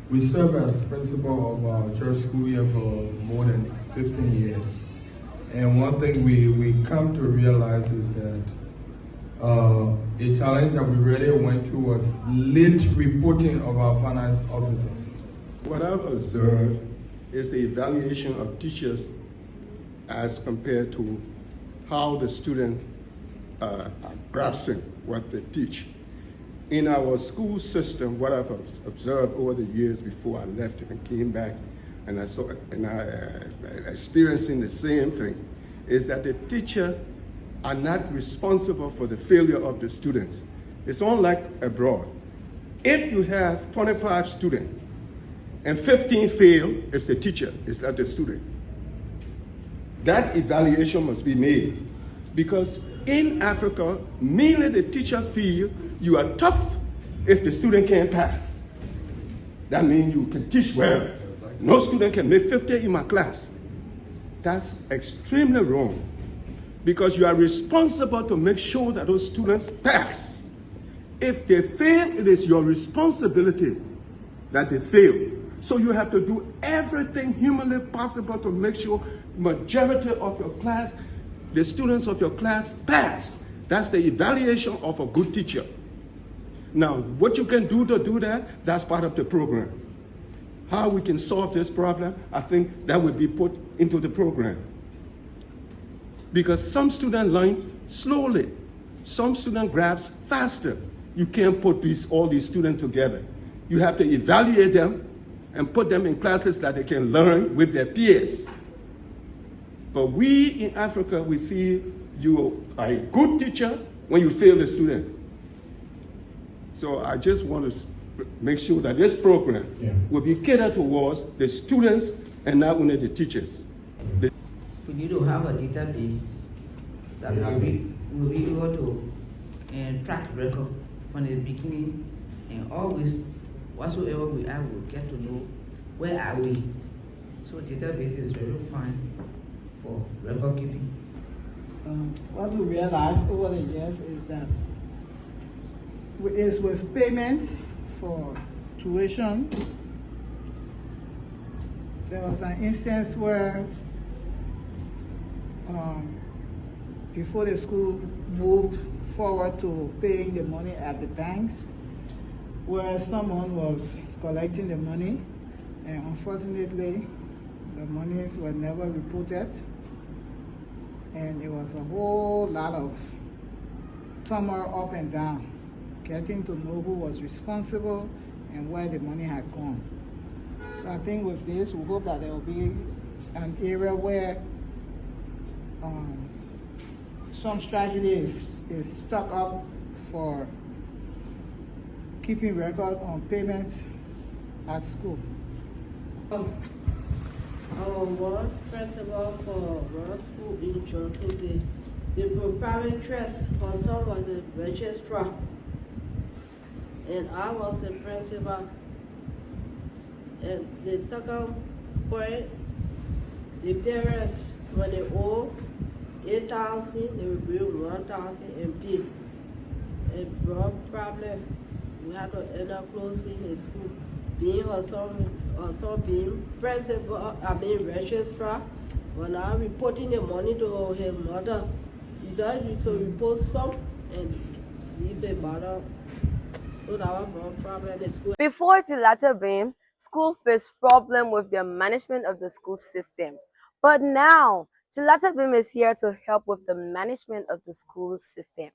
We serve as principal of our church school here for more than 15 years. And one thing we come to realize is that a challenge that we really went through was late reporting of our finance officers. What I've observed is the evaluation of teachers as compared to how the student are grasping what they teach. In our school system, what I've observed over the years before I left and came back, and I experiencing the same thing, is that the teacher are not responsible for the failure of the students. It's unlike abroad. If you have 25 students and 15 fail, it's the teacher, it's not the student. That evaluation must be made, because in Africa, mainly the teacher feel you are tough if the student can't pass. That means you can teach well. No student can make 50 in my class. That's extremely wrong, because you are responsible to make sure that those students pass. If they fail, it is your responsibility that they fail. So you have to do everything humanly possible to make sure majority of your class, the students of your class, pass. That's the evaluation of a good teacher. Now, what you can do to do that, that's part of the program. How we can solve this problem, I think that will be put into the program. Because some students learn slowly. Some students grasp faster. You can't put all these students together. You have to evaluate them and put them in classes that they can learn with their peers. But we in Africa, we feel you are a good teacher when you fail the student. So I just want to make sure that this program will be catered towards the students and not only the teachers. We need to have a database that will be able to track record from the beginning, and always whatsoever we are, we'll get to know where are we. So database is very fine for record keeping. What we realized over the years is that with payments for tuition, there was an instance where before the school moved forward to paying the money at the banks, where someone was collecting the money, and unfortunately the monies were never reported, and it was a whole lot of turmoil up and down, getting to know who was responsible and where the money had gone. So I think with this, we hope that there will be an area where some strategy is stuck up for keeping record on payments at school. Our one principal for one school in Johnson, the preparing trust for some of the registrar, and I was the principal. And the second point, the parents, when they owe 8,000, they will bring 1,000 and pay. If no problem, we have to end up closing his school. Being also being principal, registrar, when I'm reporting the money to his mother, he just need to report some and leave the mother. So that was no problem in school. Before Delightabims, school faced problem with the management of the school system. But now, Delightabims is here to help with the management of the school system.